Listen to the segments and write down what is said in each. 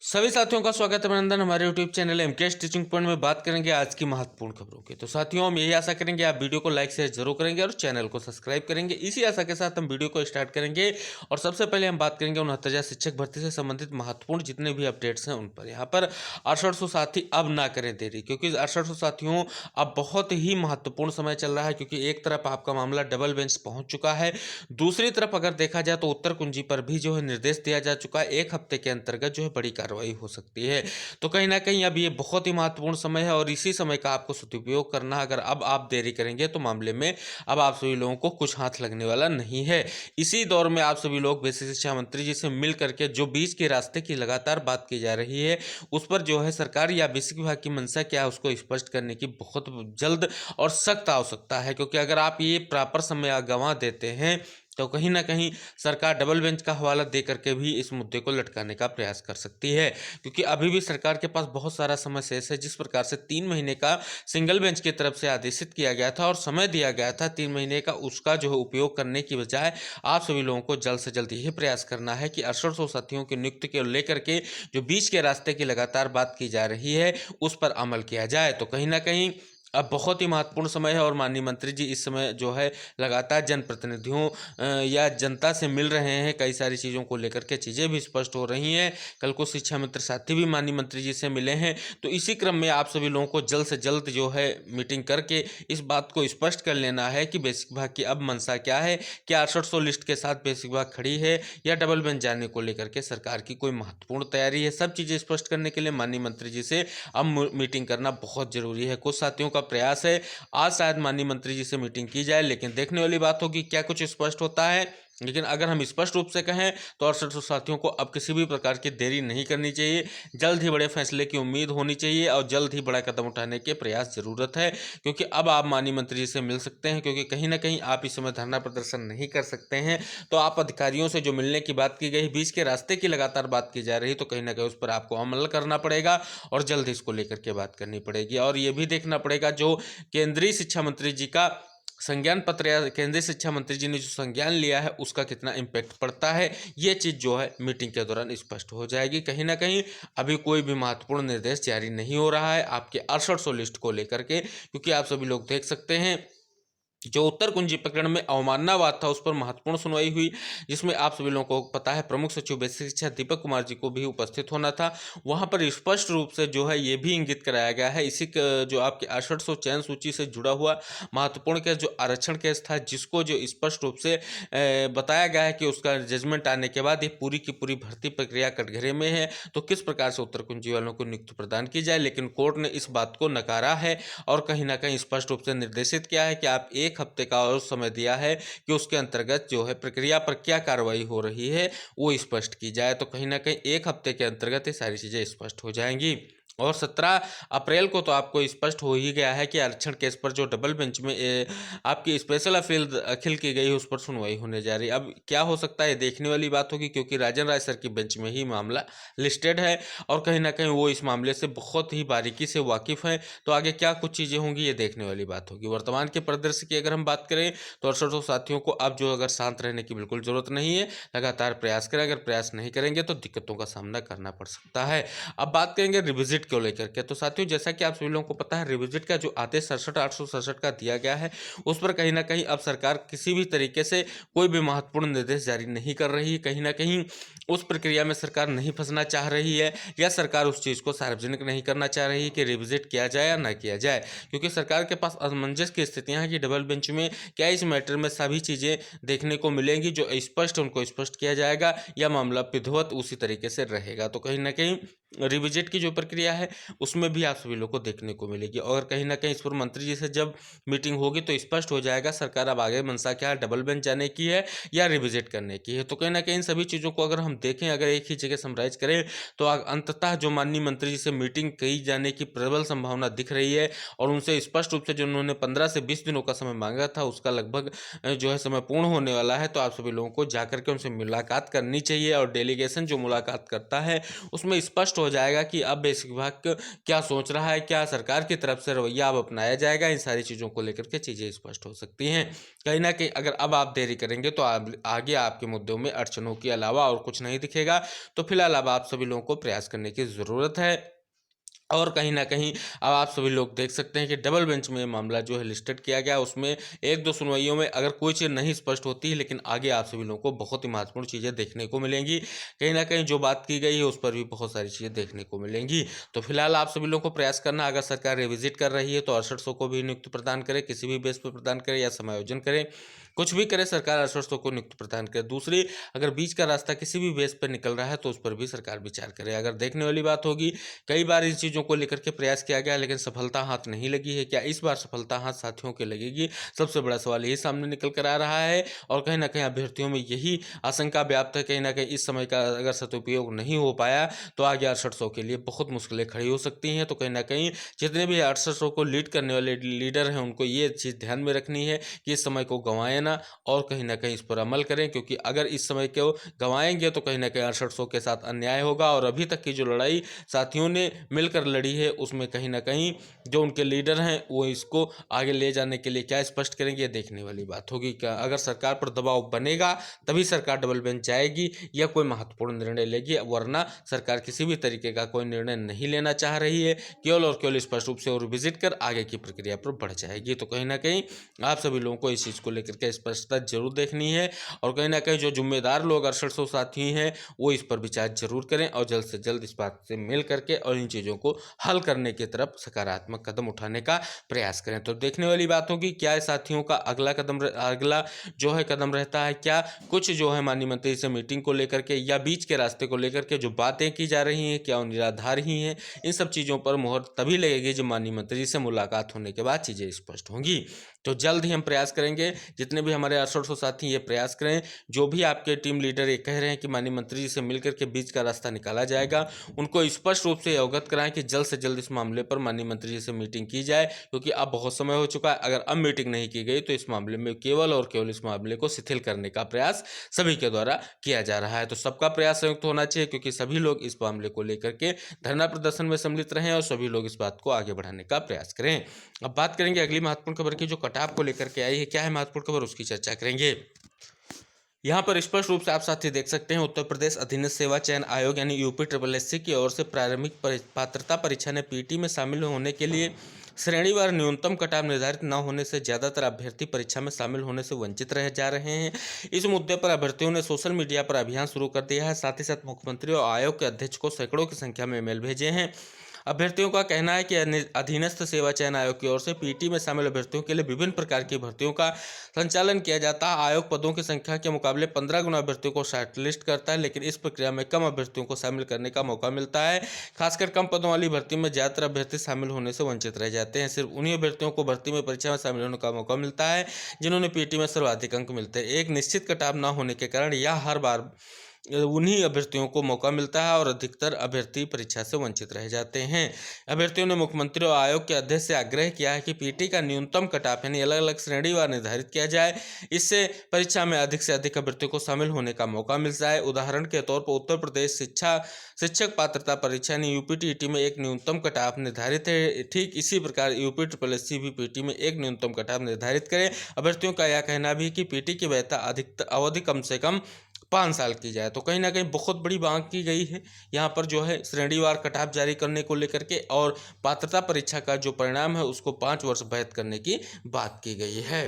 सभी साथियों का स्वागत है अभिनंदन हमारे YouTube channel MKS teaching point में बात करेंगे आज की महत्वपूर्ण खबरों की। तो साथियों हम यही आशा करेंगे आप वीडियो को लाइक शेयर जरूर करेंगे और चैनल को सब्सक्राइब करेंगे। इसी आशा के साथ हम वीडियो को स्टार्ट करेंगे और सबसे पहले हम बात करेंगे 69,000 शिक्षक भर्ती से संबंधित महत्वपूर्ण जितने भी अपडेट्स हैं उन पर। यहाँ पर 6800 साथी अब ना करें देरी, क्योंकि 6800 साथियों अब बहुत ही महत्वपूर्ण समय चल रहा है, क्योंकि एक तरफ आपका मामला डबल बेंच पहुंच चुका है, दूसरी तरफ अगर देखा जाए तो उत्तर कुंजी पर भी जो है निर्देश दिया जा चुका है। एक हफ्ते के अंतर्गत जो है बड़ी कार्रवाई हो सकती है। तो कहीं ना कहीं अब ये बहुत ही महत्वपूर्ण समय है और इसी समय का आपको सदुपयोग करना है। अगर अब आप देरी करेंगे तो मामले में अब आप सभी लोगों को कुछ हाथ लगने वाला नहीं है। इसी दौर में आप सभी लोग बेसिक शिक्षा मंत्री जी से मिल करके जो बीच के रास्ते की लगातार बात की जा रही है उस पर जो है सरकार या बेसिक विभाग की मंशा क्या है उसको स्पष्ट करने की बहुत जल्द और सख्त आवश्यकता है, क्योंकि अगर आप ये प्रॉपर समय गंवा देते हैं तो कहीं ना कहीं सरकार डबल बेंच का हवाला दे करके भी इस मुद्दे को लटकाने का प्रयास कर सकती है, क्योंकि अभी भी सरकार के पास बहुत सारा समय शेष है। जिस प्रकार से 3 महीने का सिंगल बेंच की तरफ से आदेशित किया गया था और समय दिया गया था 3 महीने का, उसका जो है उपयोग करने की बजाय आप सभी लोगों को जल्द से जल्द यही प्रयास करना है कि 6800 साथियों की नियुक्ति को लेकर के जो बीच के रास्ते की लगातार बात की जा रही है उस पर अमल किया जाए। तो कहीं ना कहीं अब बहुत ही महत्वपूर्ण समय है और माननीय मंत्री जी इस समय जो है लगातार जनप्रतिनिधियों या जनता से मिल रहे हैं। कई सारी चीज़ों को लेकर के चीज़ें भी स्पष्ट हो रही हैं। कल को शिक्षा मंत्री साथी भी माननीय मंत्री जी से मिले हैं, तो इसी क्रम में आप सभी लोगों को जल्द से जल्द जो है मीटिंग करके इस बात को स्पष्ट कर लेना है कि बेसिक विभाग की अब मंशा क्या है। क्या 6800 लिस्ट के साथ बेसिक विभाग खड़ी है या डबल बेंच जाने को लेकर के सरकार की कोई महत्वपूर्ण तैयारी है। सब चीज़ें स्पष्ट करने के लिए माननीय मंत्री जी से अब मीटिंग करना बहुत जरूरी है। कुछ साथियों का प्रयास है आज शायद माननीय मंत्री जी से मीटिंग की जाए, लेकिन देखने वाली बात होगी क्या कुछ स्पष्ट होता है। लेकिन अगर हम स्पष्ट रूप से कहें तो 6800 साथियों को अब किसी भी प्रकार की देरी नहीं करनी चाहिए। जल्द ही बड़े फैसले की उम्मीद होनी चाहिए और जल्द ही बड़ा कदम उठाने के प्रयास जरूरत है, क्योंकि अब आप माननीय मंत्री जी से मिल सकते हैं। क्योंकि कहीं ना कहीं आप इस समय धरना प्रदर्शन नहीं कर सकते हैं, तो आप अधिकारियों से जो मिलने की बात की गई, बीच के रास्ते की लगातार बात की जा रही, तो कहीं ना कहीं उस पर आपको अमल करना पड़ेगा और जल्द ही इसको लेकर के बात करनी पड़ेगी। और ये भी देखना पड़ेगा जो केंद्रीय शिक्षा मंत्री जी का संज्ञान पत्र या केंद्रीय शिक्षा मंत्री जी ने जो संज्ञान लिया है उसका कितना इम्पैक्ट पड़ता है, ये चीज़ जो है मीटिंग के दौरान स्पष्ट हो जाएगी। कहीं ना कहीं अभी कोई भी महत्वपूर्ण निर्देश जारी नहीं हो रहा है आपके 6800 लिस्ट को लेकर के, क्योंकि आप सभी लोग देख सकते हैं जो उत्तर कुंजी प्रकरण में अवमाननावाद था उस पर महत्वपूर्ण सुनवाई हुई, जिसमें आप सभी लोगों को पता है प्रमुख सचिव बेसिक शिक्षा दीपक कुमार जी को भी उपस्थित होना था। वहां पर स्पष्ट रूप से जो है ये भी इंगित कराया गया है इसी जो आपके 6800 चयन सूची से जुड़ा हुआ महत्वपूर्ण केस जो आरक्षण केस था, जिसको जो स्पष्ट रूप से बताया गया है कि उसका जजमेंट आने के बाद ये पूरी की पूरी भर्ती प्रक्रिया कटघरे में है, तो किस प्रकार से उत्तर कुंजी वालों को नियुक्ति प्रदान की जाए। लेकिन कोर्ट ने इस बात को नकारा है और कहीं ना कहीं स्पष्ट रूप से निर्देशित किया है कि आप एक हफ्ते का और समय दिया है कि उसके अंतर्गत जो है प्रक्रिया पर क्या कार्रवाई हो रही है वो स्पष्ट की जाए। तो कहीं ना कहीं एक हफ्ते के अंतर्गत ये सारी चीज़ें स्पष्ट हो जाएंगी। और 17 अप्रैल को तो आपको स्पष्ट हो ही गया है कि आरक्षण केस पर जो डबल बेंच में आपकी स्पेशल अपील दाखिल की गई उस पर सुनवाई होने जा रही है। अब क्या हो सकता है ये देखने वाली बात होगी, क्योंकि राजन राय सर की बेंच में ही मामला लिस्टेड है और कहीं ना कहीं वो इस मामले से बहुत ही बारीकी से वाकिफ है। तो आगे क्या कुछ चीज़ें होंगी ये देखने वाली बात होगी। वर्तमान के परिदृश्य की अगर हम बात करें तो 6800 साथियों को अब जो अगर शांत रहने की बिल्कुल जरूरत नहीं है, लगातार प्रयास करें। अगर प्रयास नहीं करेंगे तो दिक्कतों का सामना करना पड़ सकता है। अब बात करेंगे रिविजिट को लेकर के। तो साथियों जैसा कि आप सभी लोगों को पता है रिविजिट का जो आदेश 67/867 का दिया गया है उस पर कहीं ना कहीं अब सरकार किसी भी तरीके से कोई भी महत्वपूर्ण निर्देश जारी नहीं कर रही है। कहीं ना कहीं उस प्रक्रिया में सरकार नहीं फंसना चाह रही है या सरकार उस चीज़ को सार्वजनिक नहीं करना चाह रही है कि रिविजिट किया जाए या ना किया जाए, क्योंकि सरकार के पास असमंजस की स्थितियां हैं कि डबल बेंच में क्या इस मैटर में सभी चीज़ें देखने को मिलेंगी जो स्पष्ट उनको स्पष्ट किया जाएगा या मामला विधिवत उसी तरीके से रहेगा। तो कहीं ना कहीं रिविजिट की जो प्रक्रिया है उसमें भी आप सभी लोग को देखने को मिलेगी और कहीं ना कहीं इस पर मंत्री जी से जब मीटिंग होगी तो स्पष्ट हो जाएगा सरकार अब आगे मंशा क्या डबल बेंच जाने की है या रिविजिट करने की है। तो कहीं ना कहीं इन सभी चीज़ों को अगर हम देखें, अगर एक ही जगह समराइज करें तो अंततः जो माननीय मंत्री जी से मीटिंग की जाने की प्रबल संभावना दिख रही है और उनसे स्पष्ट रूप से जो उन्होंने 15 से 20 दिनों का समय मांगा था उसका लगभग जो है समय पूर्ण होने वाला है। तो आप सभी लोगों को जाकर के उनसे मुलाकात करनी चाहिए और डेलीगेशन जो मुलाकात करता है उसमें स्पष्ट हो जाएगा कि अब बेसिक विभाग क्या सोच रहा है, क्या सरकार की तरफ से रवैया अब अपनाया जाएगा, इन सारी चीज़ों को लेकर के चीज़ें स्पष्ट हो सकती हैं। कहीं ना कहीं अगर अब आप देरी करेंगे तो आगे आपके मुद्दों में अड़चनों के अलावा और कुछ नहीं दिखेगा। तो फिलहाल अब आप सभी लोगों को प्रयास करने की ज़रूरत है। और कहीं न कहीं अब आप सभी लोग देख सकते हैं कि डबल बेंच में मामला जो है लिस्टेड किया गया, उसमें 1-2 सुनवाइयों में अगर कोई चीज़ नहीं स्पष्ट होती है, लेकिन आगे आप सभी लोगों को बहुत ही महत्वपूर्ण चीज़ें देखने को मिलेंगी। कहीं न कहीं जो बात की गई है उस पर भी बहुत सारी चीज़ें देखने को मिलेंगी। तो फिलहाल आप सभी लोगों को प्रयास करना, अगर सरकार रिविज़िट कर रही है तो 6800 को भी नियुक्ति प्रदान करे, किसी भी बेस पर प्रदान करे या समायोजन करे। कुछ भी करे, सरकार 6800 को नियुक्ति प्रदान करे। दूसरी, अगर बीच का रास्ता किसी भी बेस पर निकल रहा है तो उस पर भी सरकार विचार करे। अगर देखने वाली बात होगी, कई बार इन चीज़ों को लेकर के प्रयास किया गया लेकिन सफलता हाथ नहीं लगी है। क्या इस बार सफलता हाथ साथियों के लगेगी? सबसे बड़ा सवाल यही सामने निकल कर आ रहा है और कहीं न कहीं अभ्यर्थियों में यही आशंका व्याप्त है। कहीं न कहीं इस समय का अगर सदुपयोग नहीं हो पाया तो आगे 6800 के लिए बहुत मुश्किलें खड़ी हो सकती हैं। तो कहीं न कहीं जितने भी 6800 को लीड करने वाले लीडर हैं, उनको ये चीज़ ध्यान में रखनी है कि इस समय को गंवाएँ ना और कहीं न कहीं इस पर अमल करें, क्योंकि अगर इस समय को गंवाएँगे तो कहीं न कहीं 6800 के साथ अन्याय होगा और अभी तक की जो लड़ाई साथियों ने मिलकर लड़ी है उसमें कहीं न कहीं जो उनके लीडर हैं वो इसको आगे ले जाने के लिए क्या स्पष्ट करेंगे, ये देखने वाली बात होगी। क्या अगर सरकार पर दबाव बनेगा तभी सरकार डबल बेंच जाएगी या कोई महत्वपूर्ण निर्णय लेगी, वरना सरकार किसी भी तरीके का कोई निर्णय नहीं लेना चाह रही है, केवल और केवल स्पष्ट रूप से और विजिट कर आगे की प्रक्रिया पर बढ़ जाएगी। तो कहीं न कहीं आप सभी लोगों को इस चीज़ को लेकर के स्पष्टता जरूर देखनी है और कहीं न कहीं जो जिम्मेदार लोग 6800 साथी हैं वो इस पर विचार जरूर करें और जल्द से जल्द इस बात से मिल करके और इन चीज़ों को हल करने की तरफ सकारात्मक कदम उठाने का प्रयास करें। तो देखने वाली बात होगी क्या साथियों का अगला जो है कदम रहता है। क्या कुछ जो है माननीय मंत्री से मीटिंग को लेकर के या बीच के रास्ते को लेकर के जो बातें की जा रही हैं क्या वो निराधार ही हैं? इन सब चीज़ों पर मुहर तभी लगेगी जब माननीय मंत्री जी से मुलाकात होने के बाद चीज़ें स्पष्ट होंगी। तो जल्द ही हम प्रयास करेंगे, जितने भी हमारे 6800 साथी ये प्रयास करें, जो भी आपके टीम लीडर ये कह रहे हैं कि माननीय मंत्री जी से मिलकर के बीच का रास्ता निकाला जाएगा, उनको स्पष्ट रूप से अवगत कराएं कि जल्द से जल्द इस मामले पर माननीय मंत्री जी से मीटिंग की जाए, क्योंकि अब बहुत समय हो चुका है। अगर अब मीटिंग नहीं की गई तो इस मामले में केवल और केवल इस मामले को शिथिल करने का प्रयास सभी के द्वारा किया जा रहा है। तो सबका प्रयास संयुक्त होना चाहिए, क्योंकि सभी लोग इस मामले को लेकर के धरना प्रदर्शन में सम्मिलित रहें और सभी लोग इस बात को आगे बढ़ाने का प्रयास करें। अब बात करेंगे अगली महत्वपूर्ण खबर की, जो कटाव को लेकर के आई है। क्या है महत्वपूर्ण खबर, उसकी चर्चा करेंगे। यहाँ पर स्पष्ट रूप से आप साथी देख सकते हैं, उत्तर प्रदेश अधीनस्थ सेवा चयन आयोग यानी यूपी की ओर से प्रारंभिक पात्रता परीक्षा ने पीटी में शामिल होने के लिए श्रेणीवार न्यूनतम कटाव निर्धारित न होने से ज्यादातर अभ्यर्थी परीक्षा में शामिल होने से वंचित रह जा रहे हैं। इस मुद्दे पर अभ्यर्थियों ने सोशल मीडिया पर अभियान शुरू कर दिया है। साथ ही साथ मुख्यमंत्री और आयोग के अध्यक्ष को सैकड़ों की संख्या में ईमेल भेजे हैं। अभ्यर्थियों का कहना है कि अधीनस्थ सेवा चयन आयोग की ओर से पीटी में शामिल अभ्यर्थियों के लिए विभिन्न प्रकार की भर्तियों का संचालन किया जाता है। आयोग पदों की संख्या के मुकाबले 15 गुना अभ्यर्थियों को शॉर्टलिस्ट करता है, लेकिन इस प्रक्रिया में कम अभ्यर्थियों को शामिल करने का मौका मिलता है। खासकर कम पदों वाली भर्ती में ज्यादातर अभ्यर्थी शामिल होने से वंचित रह जाते हैं। सिर्फ उन्हीं अभ्यर्थियों को भर्ती में परीक्षा में शामिल होने का मौका मिलता है जिन्होंने पीटी में सर्वाधिक अंक मिलते हैं। एक निश्चित कटाव न होने के कारण यह हर बार उन्हीं अभ्यर्थियों को मौका मिलता है और अधिकतर अभ्यर्थी परीक्षा से वंचित रह जाते हैं। अभ्यर्थियों ने मुख्यमंत्री और आयोग के अध्यक्ष से आग्रह किया है कि पीटी का न्यूनतम कटाव यानी अलग अलग श्रेणीवार निर्धारित किया जाए। इससे परीक्षा में अधिक से अधिक अभ्यर्थियों को शामिल होने का मौका मिल जाए। उदाहरण के तौर पर उत्तर प्रदेश शिक्षक पात्रता परीक्षा यानी यूपीटीईटी में एक न्यूनतम कटाव निर्धारित है। ठीक इसी प्रकार यूपीएससी भी पीटी में एक न्यूनतम कटाव निर्धारित करे। अभ्यर्थियों का यह कहना भी कि पीटी की वैधता अधिक अवधि कम से कम 5 साल की जाए। तो कहीं ना कहीं बहुत बड़ी मांग की गई है यहाँ पर जो है श्रेणीवार कटाव जारी करने को लेकर के, और पात्रता परीक्षा का जो परिणाम है उसको 5 वर्ष वैध करने की बात की गई है।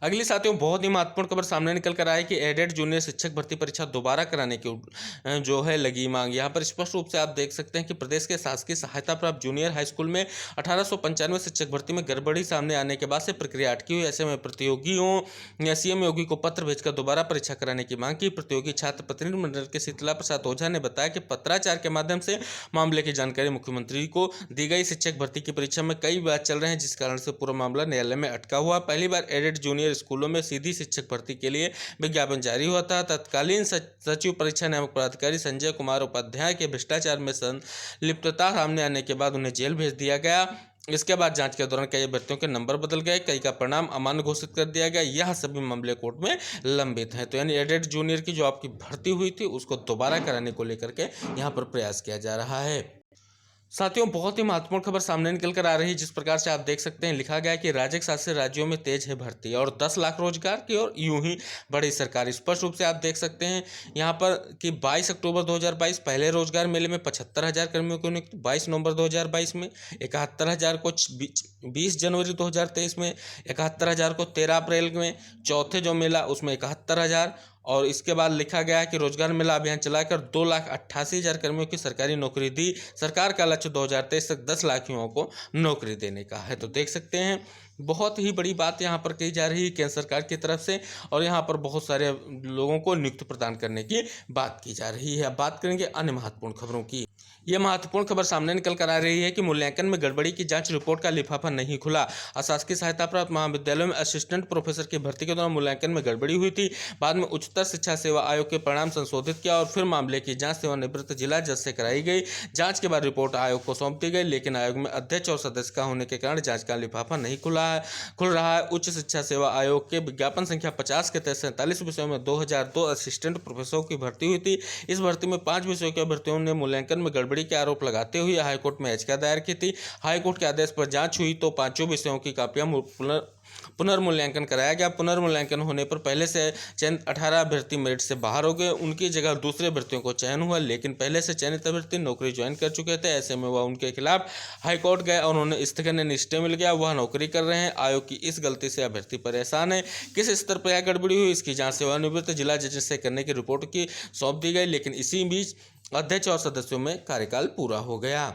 अगली साथियों बहुत ही महत्वपूर्ण खबर सामने निकल कर आए कि एडेड जूनियर शिक्षक भर्ती परीक्षा दोबारा कराने की जो है लगी मांग। यहाँ पर स्पष्ट रूप से आप देख सकते हैं कि प्रदेश के शासकीय सहायता प्राप्त जूनियर हाई स्कूल में 1895 शिक्षक भर्ती में गड़बड़ी सामने आने के बाद से प्रक्रिया अटकी हुई। ऐसे में प्रतियोगियों या सीएम योगी को पत्र भेजकर दोबारा परीक्षा कराने की मांग की। प्रतियोगी छात्र प्रतिनिधि मंडल के शीतला प्रसाद ओझा ने बताया कि पत्राचार के माध्यम से मामले की जानकारी मुख्यमंत्री को दी गई। शिक्षक भर्ती की परीक्षा में कई विवाद चल रहे हैं, जिस कारण से पूरा मामला न्यायालय में अटका हुआ। पहली बार एडेड जूनियर स्कूलों में सीधी शिक्षक भर्ती के लिए विज्ञापन जारी हुआ था। तत्कालीन सचिव परीक्षा नियामक पदाधिकारी संजय कुमार उपाध्याय के भ्रष्टाचार में संलिप्तता सामने आने के बाद उन्हें जेल भेज दिया गया। इसके बाद जांच के दौरान कई अभ्यर्थियों के नंबर बदल गए, कई का परिणाम अमान्य घोषित कर दिया गया। यह सभी मामले कोर्ट में लंबित हैं। तो यानी एडेड जूनियर की जो आपकी भर्ती हुई थी उसको दोबारा कराने को लेकर के यहाँ पर प्रयास किया जा रहा है। साथियों, बहुत ही महत्वपूर्ण खबर सामने निकल कर आ रही है। जिस प्रकार से आप देख सकते हैं, लिखा गया है कि राज्य शासित राज्यों में तेज है भर्ती और 10 लाख रोजगार की और यूं ही बड़ी सरकार। स्पष्ट रूप से आप देख सकते हैं यहाँ पर कि 22 अक्टूबर 2022 पहले रोजगार मेले में 75,000 कर्मियों को नियुक्त, 22 नवंबर 2022 में 71,000 को, 20 जनवरी 2023 में 71,000 को, 13 अप्रैल में चौथे जो मेला उसमें 71,000, और इसके बाद लिखा गया है कि रोजगार मेला अभियान चलाकर 2,88,000 कर्मियों की सरकारी नौकरी दी। सरकार का लक्ष्य 2023 तक 10 लाख युवाओं को नौकरी देने का है। तो देख सकते हैं, बहुत ही बड़ी बात यहाँ पर कही जा रही है केंद्र सरकार की तरफ से, और यहाँ पर बहुत सारे लोगों को नियुक्ति प्रदान करने की बात की जा रही है। अब बात करेंगे अन्य महत्वपूर्ण खबरों की। यह महत्वपूर्ण खबर सामने निकल कर आ रही है कि मूल्यांकन में गड़बड़ी की जांच रिपोर्ट का लिफाफा नहीं खुला। अशासकीय सहायता प्राप्त महाविद्यालयों में असिस्टेंट प्रोफेसर की भर्ती के दौरान मूल्यांकन में गड़बड़ी हुई थी। बाद में उच्चतर शिक्षा सेवा आयोग के परिणाम संशोधित किया और फिर मामले की जांच सेवानिवृत्त जिला जज से कराई गई। जांच के बाद रिपोर्ट आयोग को सौंप दी गई, लेकिन आयोग में अध्यक्ष और सदस्य का होने के कारण जांच का लिफाफा नहीं खुल रहा है। उच्च शिक्षा सेवा आयोग के विज्ञापन संख्या 50 के तहत 47 विषयों में 2002 असिस्टेंट प्रोफेसरों की भर्ती हुई थी। इस भर्ती में 5 विषयों के अभ्यर्थियों ने मूल्यांकन में गड़बड़ी के आरोप लगाते हुए हाईकोर्ट में याचिका दायर की थी। हाईकोर्ट के आदेश पर जांच हुई तो 5 विषयों की कापियां पुनर्मूल्यांकन कराया गया। पुनर्मूल्यांकन होने पर पहले से चयनित 18 अभ्यर्थी मेरिट से बाहर हो गए। उनकी जगह दूसरे अभ्यर्थियों को चयन हुआ, लेकिन पहले से चयनित अभ्यर्थी नौकरी ज्वाइन कर चुके थे। ऐसे में वह उनके खिलाफ हाईकोर्ट गए और उन्हें स्थगन स्टे मिल गया। वह नौकरी कर रहे हैं। आयोग की इस गलती से अभ्यर्थी परेशान है। किस स्तर पर यह गड़बड़ी हुई, इसकी जांच सेवानिवृत्त जिला जज से करने की रिपोर्ट की सौंप दी गई, लेकिन इसी बीच अध्यक्ष और सदस्यों में कार्यकाल पूरा हो गया।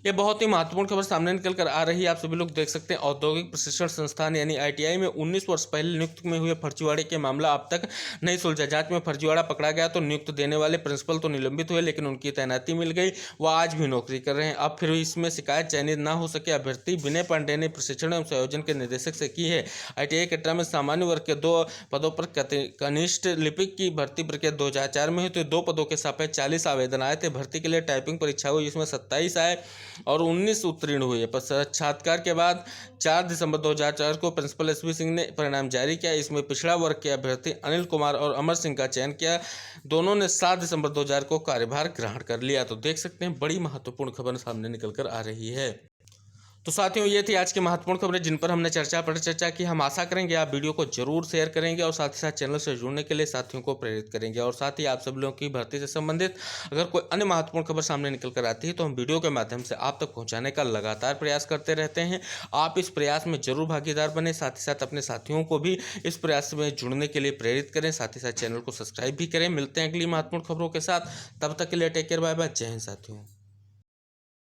ये बहुत ही महत्वपूर्ण खबर सामने निकल कर आ रही है। आप सभी लोग देख सकते हैं, औद्योगिक प्रशिक्षण संस्थान यानी ITI में 19 वर्ष पहले नियुक्त में हुए फर्जीवाड़े के मामला अब तक नहीं सुलझा। जांच में फर्जीवाड़ा पकड़ा गया तो नियुक्त देने वाले प्रिंसिपल तो निलंबित हुए, लेकिन उनकी तैनाती मिल गई। वह आज भी नौकरी कर रहे हैं। अब फिर इसमें शिकायत चयनित न हो सके। अभ्यर्थी विनय पांडे ने प्रशिक्षण एवं संयोजन के निदेशक से की है। ITI कटरा में सामान्य वर्ग के 2 पदों पर कनिष्ठ लिपिक की भर्ती प्रक्रिया 2004 में हुई तो 2 पदों के सापेक्ष 40 आवेदन आए थे। भर्ती के लिए टाइपिंग परीक्षा हुई, जिसमें 27 आए और 19 उत्तीर्ण हुए। साक्षात्कार के बाद 4 दिसंबर 2004 को प्रिंसिपल SV सिंह ने परिणाम जारी किया। इसमें पिछड़ा वर्ग के अभ्यर्थी अनिल कुमार और अमर सिंह का चयन किया। दोनों ने 7 दिसंबर 2000 को कार्यभार ग्रहण कर लिया। तो देख सकते हैं, बड़ी महत्वपूर्ण खबर सामने निकल कर आ रही है। तो साथियों, ये थी आज की महत्वपूर्ण खबरें जिन पर हमने चर्चा की। हम आशा करेंगे आप वीडियो को जरूर शेयर करेंगे और साथ ही साथ चैनल से जुड़ने के लिए साथियों को प्रेरित करेंगे। और साथ ही आप सब लोगों की भर्ती से संबंधित अगर कोई अन्य महत्वपूर्ण खबर सामने निकल कर आती है तो हम वीडियो के माध्यम से आप तक पहुंचाने का लगातार प्रयास करते रहते हैं। आप इस प्रयास में जरूर भागीदार बने, साथ ही साथ अपने साथियों को भी इस प्रयास में जुड़ने के लिए प्रेरित करें। साथ ही साथ चैनल को सब्सक्राइब भी करें। मिलते हैं अगली महत्वपूर्ण खबरों के साथ, तब तक के लिए टेक केयर, बाय बाय, जय हिंद साथियों।